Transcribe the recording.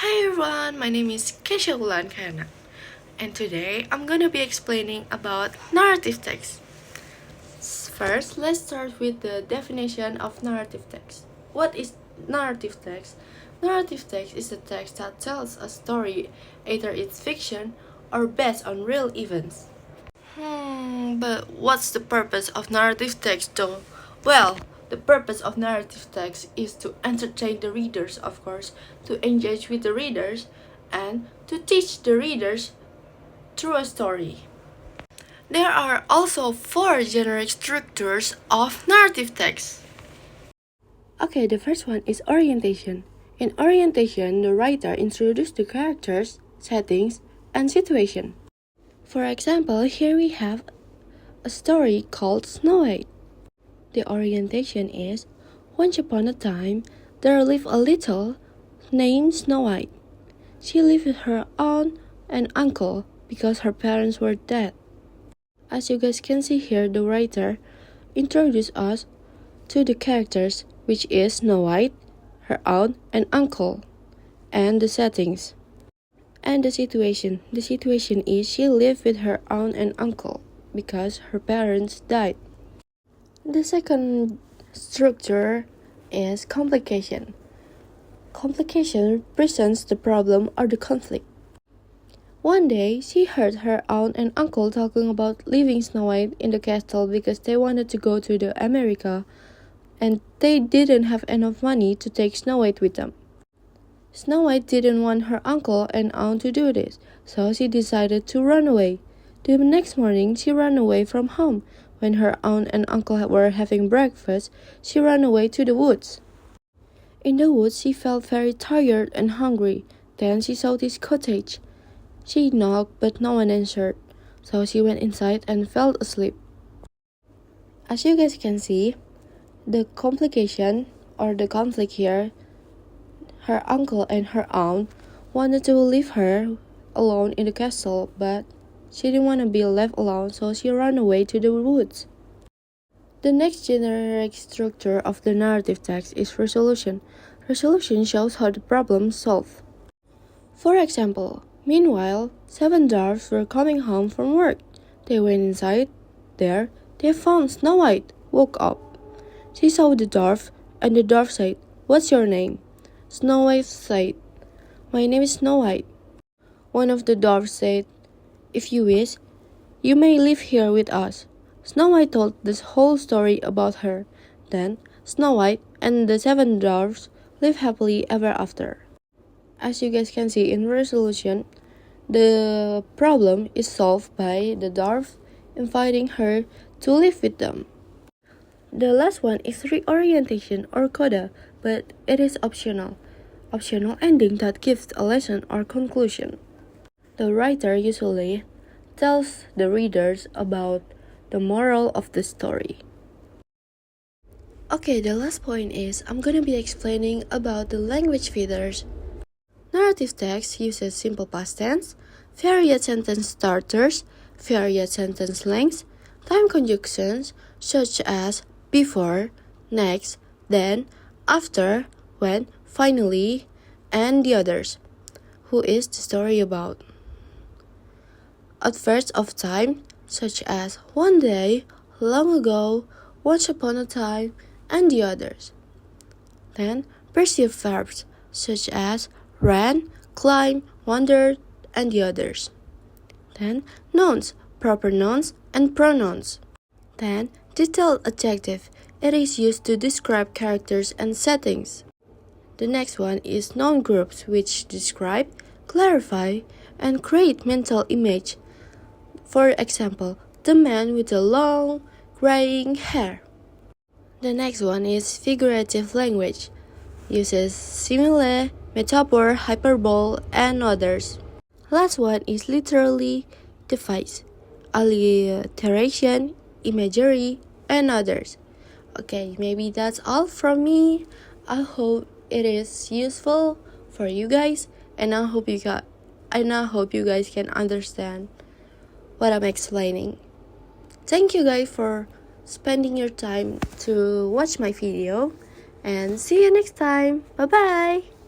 Hi everyone, my name is Kesha Wulan Kayana, and today I'm gonna be explaining about narrative text. First, let's start with the definition of narrative text. What is narrative text? Narrative text is a text that tells a story, either it's fiction or based on real events. But what's the purpose of narrative text though? Well, the purpose of narrative text is to entertain the readers, of course, to engage with the readers, and to teach the readers through a story. There are also four generic structures of narrative text. Okay, the first one is orientation. In orientation, the writer introduces the characters, settings, and situation. For example, here we have a story called Snow White. The orientation is, once upon a time, there lived a little named Snow White. She lived with her aunt and uncle because her parents were dead. As you guys can see here, the writer introduced us to the characters, which is Snow White, her aunt and uncle, and the settings. And the situation. The situation is she lived with her aunt and uncle because her parents died. The second structure is complication. Complication presents the problem or the conflict. One day, she heard her aunt and uncle talking about leaving Snow White in the castle because they wanted to go to America and they didn't have enough money to take Snow White with them. Snow White didn't want her uncle and aunt to do this, so she decided to run away. The next morning, she ran away from home. When her aunt and uncle were having breakfast, she ran away to the woods. In the woods, she felt very tired and hungry. Then she saw this cottage. She knocked, but no one answered, so she went inside and fell asleep. As you guys can see, the complication or the conflict here, her uncle and her aunt wanted to leave her alone in the castle, but she didn't want to be left alone, so she ran away to the woods. The next generic structure of the narrative text is resolution. Resolution shows how the problem is solved. For example, meanwhile, 7 dwarfs were coming home from work. They went inside. There, they found Snow White, woke up. She saw the dwarf, and the dwarf said, "What's your name?" Snow White said, "My name is Snow White." One of the dwarfs said, "If you wish, you may live here with us." Snow White told this whole story about her. Then, Snow White and the 7 dwarfs lived happily ever after. As you guys can see in resolution, the problem is solved by the dwarf inviting her to live with them. The last one is reorientation or coda, but it is optional. Optional ending that gives a lesson or conclusion. The writer usually tells the readers about the moral of the story. Okay, the last point is I'm gonna be explaining about the language features. Narrative text uses simple past tense, varied sentence starters, varied sentence lengths, time conjunctions such as before, next, then, after, when, finally, and the others. Who is the story about? Adverbs of time such as one day, long ago, once upon a time, and the others. Then, perceived verbs such as ran, climb, wandered, and the others. Then, nouns, proper nouns, and pronouns. Then, detailed adjective. It is used to describe characters and settings. The next one is noun groups, which describe, clarify, and create mental image. For example, the man with the long, graying hair. The next one is figurative language. Uses simile, metaphor, hyperbole, and others. Last one is literally device, alliteration, imagery, and others. Okay, maybe that's all from me. I hope it is useful for you guys, and I hope you guys can understand what I'm explaining. Thank you guys for spending your time to watch my video, and see you next time. Bye bye.